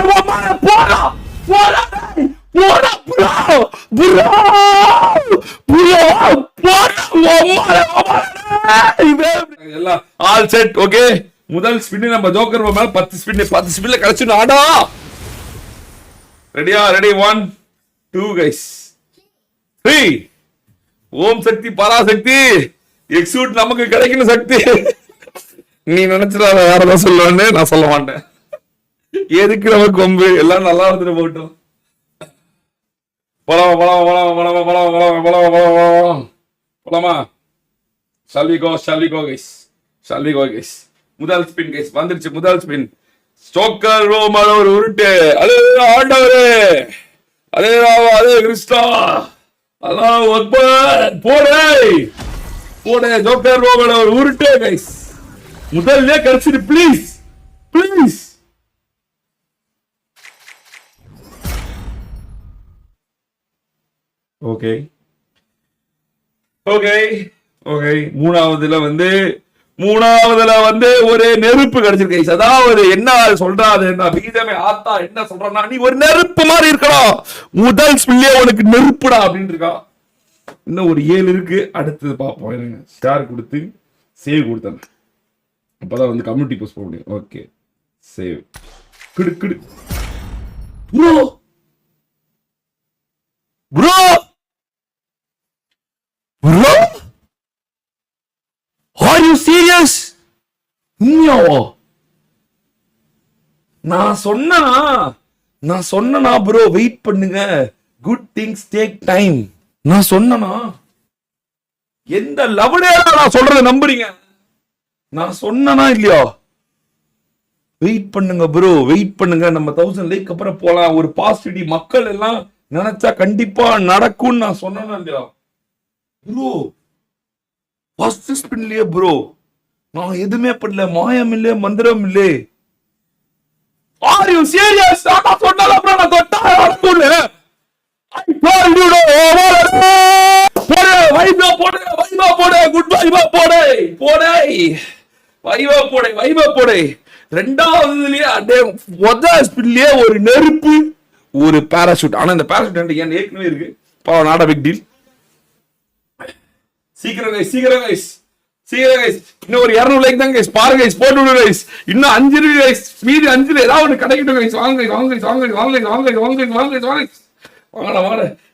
போடா போடா போடா ப்ரோ ப்ரோ ப்ரோ எல்லாம் ஆல் செட். ஓகே, முதல் ஸ்பின் நம்ம ஜோக்கர் மேல 10 ஸ்பின்ல கிடைச்சு ஆடா. ரெடியா? Ready 1 2 guys 3. ஓம் சக்தி பராசக்தி எக்ஸூட் நமக்கு கிடைக்கணும் சக்தி. நீ நினைச்சிடாத வேற ஏதாவது சொல்லுவான்னு நான் சொல்ல மாட்டேன். எதுக்கு நமக்கு கொம்பு? எல்லாம் நல்லா வந்துட்டு போகட்டும். போலாமா? Shall we go guys? முதல் ஸ்பின் கைஸ் வந்துருச்சு. முதல் ஸ்பின் ஸ்டோக்கர் ரோமல ஒரு உருட்டு. அலே ஆண்டவரே, அலே ராவா, அலே கிறிஸ்டா, அல்லாஹ் அக்பர். போடே போடே ஜோக்கர் ரோமல ஒரு உருட்டு கைஸ். முதல்ல கிடைச்சிரு please please. Okay okay okay. மூணாவதுல வந்து ஒரு நெருப்பு கிடைச்சிருக்கு. அதாவது என்ன சொல்றாது பீஜமே ஆத்தா என்ன சொல்றா, நீ ஒரு நெருப்பு மாதிரி இருக்கணும். முதல் ஸ்பின்லயே உனக்கு நெருப்புடா அப்படின்னு இருக்கா. இன்னும் ஒரு 7 இருக்கு. அடுத்தது பார்ப்போம். ஸ்டார் கொடுத்து சேவ் கொடுத்தேன். அப்பதான் வந்து கம்யூனிட்டி போஸ்ட் போட முடியும். ஓகே சேவ் கிடு கிடு. Bro bro bro are you serious? உண்மையாவா? நான் சொன்னா ப்ரோ வெயிட் பண்ணுங்க, குட் திங்ஸ் டேக் டைம். நான் சொன்னா எந்த லெவலே நான் சொல்றதை நம்புறீங்க? நான் சொன்னா இல்லையா? வெயிட் பண்ணுங்க ப்ரோ, வெயிட் பண்ணுங்க. நம்ம 1000 லைக் அப்புறம் போலாம். ஒரு பாசிட்டிவிட்டி மக்கள் எல்லாம் நினைச்சா கண்டிப்பா நடக்கும்னு நான் சொன்னா இல்லையா ப்ரோ? ஃபர்ஸ்ட் ஸ்பின்லயே ப்ரோ நான் எதுவுமே பண்ணல, மாயம் இல்ல மந்திரம் இல்ல. Are you serious? நான் சொன்னல ப்ரோ, நான் தொட்டா நடக்கும்ல. I told you no. போடு வைபா போடு, வைபா போடு, குட் வைபா போடு போடு, வைபா போடு. ரெண்டாவதுலயே அடே முதல் ஸ்பின்லயே ஒரு நெருப்பு, ஒரு பாராசூட். ஆனா இந்த பாராசூட் ஏன் ஏற்கனவே இருக்கு. பாவம், நாட் a big deal. சீக்கிரம் கைஸ். இன்னும் ஒரு 200 லைக் தான் கைஸ். பாருங்க கைஸ், போட்டு விடு கைஸ். இன்னும் 5 இருக்கு கைஸ். மீதி 5 ஏதாவது ஒன்று கிடைக்கட்டும் கைஸ். வாங்க.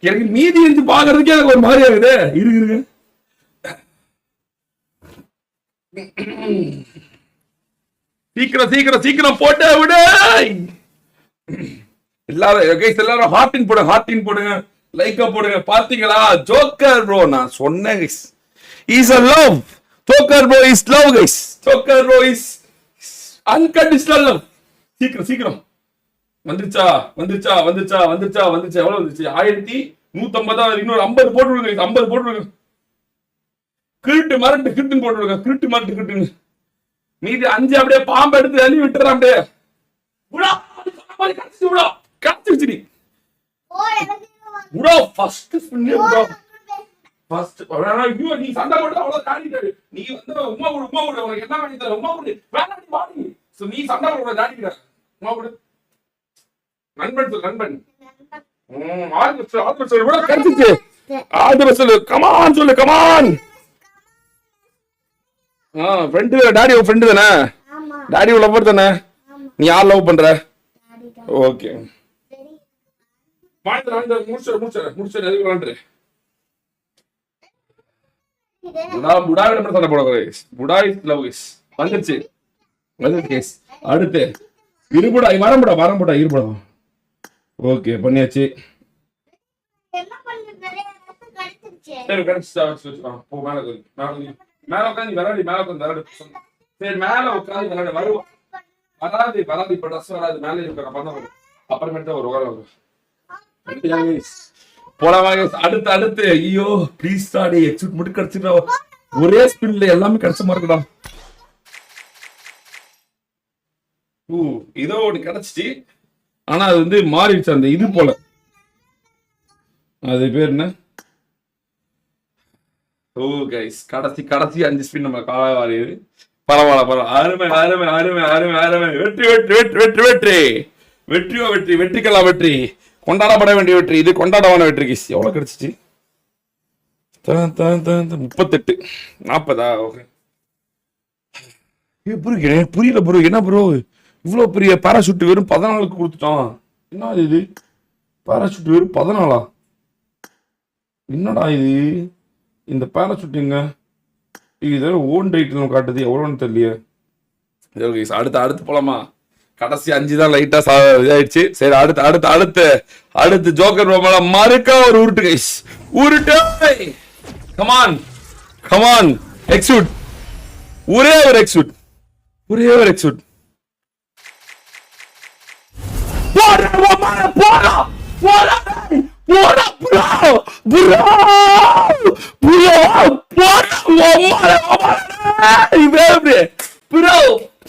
எனக்கு மீதி 5 பாக்குறதுக்கே எனக்கு ஒரு மாதிரி ஆகுது. இருக்கு சீக்கிரம் போட்டு விடு. எல்லாரும் ஹார்டின் போடுங்க, லைக்கா போடுங்க. பாத்தீங்களா ஜோக்கர் ப்ரோ? நான் சொன்னேன் guys, is a love. Joker bro is love guys. Joker bro is unconditional love. சீக்கிரம் வந்துருச்சா? எவ்வளவு வந்துருச்சு? 1150. இன்னொரு 50 போட்டு விடுங்க. 50 போட்டு விடுங்க. கிருட்டு மரட்டு போட்டு விடுங்க. மீதி 5 அப்படியே பாம்பு எடுத்து தள்ளி விட்டுறான். அப்படியே கடிச்சிருச்சு. ப்ரோ ஃபர்ஸ்ட் ஸ்பின்ல ப்ரோ நீ சண்டை போட்டு அவ்வளவு தாண்டிட்டாரு. நீ வந்து உமா கூட உனக்கு என்ன பண்ணி தர? உமா கூட வேணாடி வாடி. சோ நீ சண்டை போட தாண்டிட்ட. உமா கூட நண்பன் ஆல்பர்ட் சொல்லு. ப்ரோ கடிச்சிச்சு. ஆல்பர்ட் சொல்லு. கமான் சொல்லு. கமான். ஃப்ரெண்ட் டாடி ஃப்ரெண்ட் தானே? டாடி லவர் தானே? நீ யார் லவ் பண்ற? ஓகே முடிச்சு எதுக்கு விளாண்டு சண்டை போட புடா இஸ் லவ் இஸ் வந்துருச்சு. அடுத்து இருபுடா வரம்புடா இருபுடா. ஓகே பண்ணியாச்சு. சரி போ மேல உட்காந்து விளாடு. சரி மேல உட்காந்து விளாடு. வராது இப்ப ட்ரெஸ் வராது. மேலே இருக்க அப்புறமேட்டு தான் ஒரு போலாமா? அடுத்து ஐயோ ப்ளீஸ் தாடி எக்ஸிட் மட்டும் கிடைச்சிடா. ஒரே ஸ்பின்ல எல்லாமே கிடைச்ச மாதிரி இருக்குடா. இதோ ஒண்ணு கிடைச்சிச்சு. ஆனா அது வந்து மாறிடுச்சு. அந்த இது போல அது பேர் என்ன? ஓ கைஸ் கடைசி 5 ஸ்பின் நம்ம காவா வாரியது. பரவாயில்ல. அருமை. வெற்றி. வெற்றியோ வெற்றி, வெற்றிக்கெல்லாம் வெற்றி, கொண்டாடப்பட வேண்டிய வெற்றி, இது கொண்டாடவான வெற்றி கைஸ். எவ்வளவு கிடைச்சிச்சு? 38 40. ஓகே புரியல ப்ரோ, என்ன ப்ரோ இவ்வளவு பெரிய பாராசூட் வெறும் 14க்கு கொடுத்துட்டான்? என்ன இது பாராசூட் வெறும் 14? என்னடா இது? இந்த பாராசூட்டுங்க இது ஓன் டைட்டில் காட்டுது, எவ்வளோன்னு தெரியலையே. அடுத்து போலாமா? கடைசி 5 தான் லைட்டா இதாயிடுச்சு. சரி அடுத்து ஜோக்கர் மேல மறுக்கா ஒரு உருட்டு கைஸ், உருட்டு. கமான் எக்ஸூட், ஒரே ஒரு எக்ஸூட்.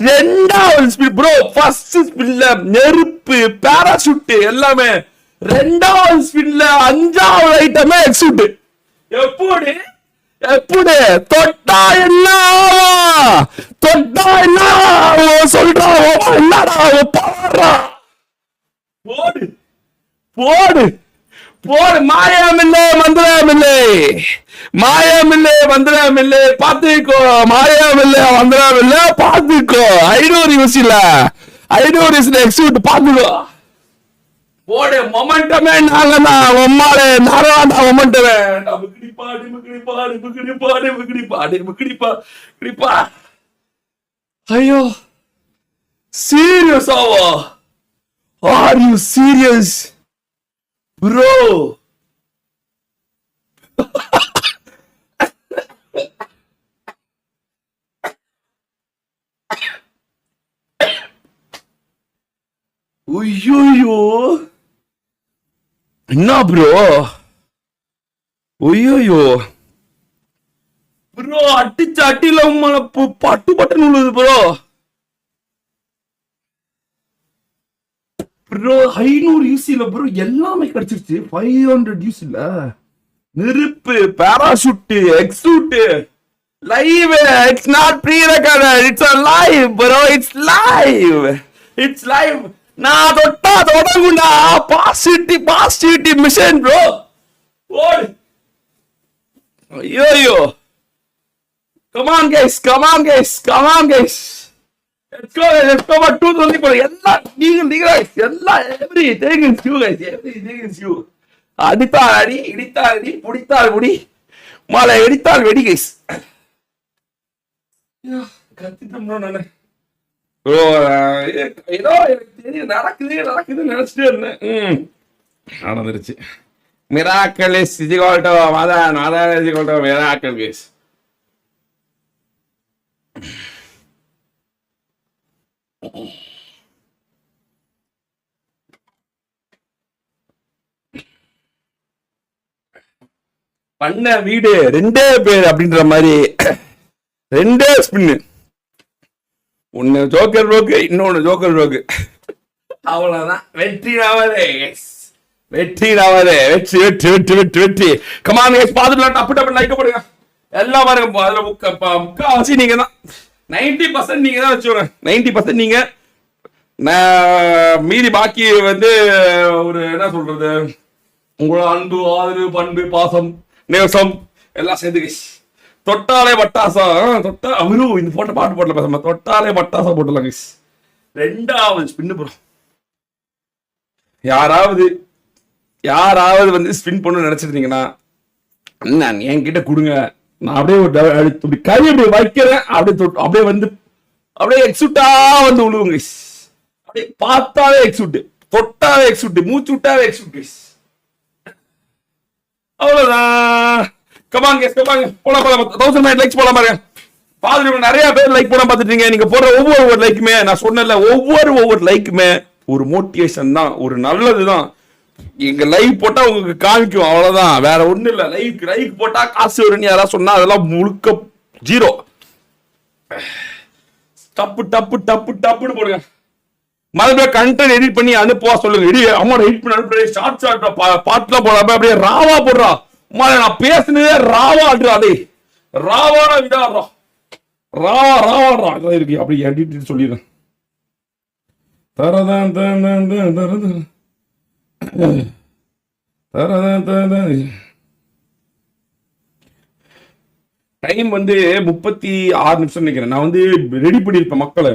ரெண்டாவது ஸ்பீட் ப்ரோ, ஃபர்ஸ்ட் ஸ்பீட்ல நெருப்பு பாராசூட் எல்லாமே, ரெண்டாவது ஸ்பீட்ல 5வது ஐட்டமே எக்ஸூட். எப்படி தொட்டா என்ன சொல்றா? என்னடா பாடுறா? போடு மாயமில்லை மந்திரமில்லை பாத்துக்கோ, மாயமில்லை மந்திரமில்லை பாத்துக்கோ. 500 யூசில 500 யூசில எக்ஸூட் பாத்துக்கோ. போடு மொமெண்டமே நாங்கதான், உம்மாலே நாராண்டா மொமெண்டமே. ஐயோ சீரியஸாவா? Are you serious bro? ஐயோ என்ன ப்ரோ? ஐயோ ப்ரோ அட்டிச்ச அட்டில உம்மல பட்டு பட்டுன்னு உள்ளது ப்ரோ. 500 யூசில ப்ரோ எல்லாமே கிடைச்சிருச்சு. 500 யூசில நெருப்பு பாராசூட் எக்ஸூட் live. It's not pre recorded, it's a live bro, it's live. நான் தொட்டா தொடங்குண்டா. Positive mission bro. ஓடு. ஐயோ come on guys. Let's go 220 எல்லாம் நீங்க எல்லாம் everything is you guys, everything is you. அடித்தால் அடி, இடித்தால் அடி, புடித்தால் முடி, மலை வெடித்தால் வெடி கைஸ். கத்திட்டோம் நானு ப்ரோ. ஏதோ எனக்கு தெரியும் நடக்குது நினைச்சிட்டே இருந்தேன். நடந்துருச்சு. Miracle is equal to Madan is equal to miracle guys. பண்ண வீடு 2 பேர் அப்படின்ற மாதிரி 2 ஸ்பின்னு. ஒன்னு ஜோக்கர் ப்ரோக்கு, இன்னொன்னு ஜோக்கர் ப்ரோக்கு. அவ்வளவுதான். வெற்றி. கமான் கைஸ், பாத்துக்கலாம். டப்பு லைக் போடுங்க எல்லாம் பாருங்க. அதுல முக்காவாசி நீங்க தான், 90% நீங்க தான் வச்சுக்கோங்க. 90% நீங்க, மீதி பாக்கி வந்து ஒரு என்ன சொல்றது, உங்களோட அன்பு, ஆதரவு, பண்பு, பாசம், நேசம் எல்லாம் சேர்ந்து கைஸ். தொட்டாலே பட்டாசம். இந்த போட்ட பாட்டு போடல பேசாம தொட்டாலே பட்டாசம் போட்டுலாம் கைஸ். 2வது ஸ்பின் ப்ரோ. யாராவது வந்து ஸ்பின் பண்ணு நினைச்சிருந்தீங்கன்னா என்கிட்ட கொடுங்க, நான் அப்படியே கை அப்படியே வைக்கிறேன். அப்படியே வந்து அப்படியே எக்ஸூட்டா வந்து விழுவுங்க கைஸ். அப்படியே பார்த்தாலே எக்ஸூட், தொட்டாவே எக்ஸூட், மூச்சு விட்டாவே எக்ஸூட் கைஸ். அவ்வளவுதான். கமான் கைஸ், போலாம் 1000 லைக்ஸ் போலாம் பாருங்க. பாத்துட்டு நிறைய பேர் லைக் போட பாத்துட்டீங்க. நீங்க போடுற ஒவ்வொரு லைக்குமே, நான் சொன்னல, ஒவ்வொரு லைக்குமே ஒரு மோட்டிவேஷன் தான், ஒரு நல்லதுதான். எங்க லைக் போட்டா உங்களுக்கு காமிக்கும், அவ்வளவுதான், வேற ஒண்ணு இல்ல. லைக் போட்டா காசு வரும்னு யாராவது சொன்னா அதெல்லாம் முழுக்க 0. டப்புன்னு போடுங்க. மறுபடியும் கண்டென்ட் எடிட் பண்ணி அனுப்புவா சொல்லுங்க. எடிட் பண்ணி அனுப்புற ஷார்ட் பாட்டுலாம் போடாம அப்படியே ராவா போடுறா. நான் பேசுனதே ராவாடுறா. அதே ராவான விடாடுறா, ராவா இருக்கு. அப்படி எடிட் சொல்லிடுறேன். தரதான் தரதான் டைம் வந்து 36 நிமிஷம் நினைக்கிறேன். நான் வந்து ரெடி பண்ணிருப்பேன் மக்களை.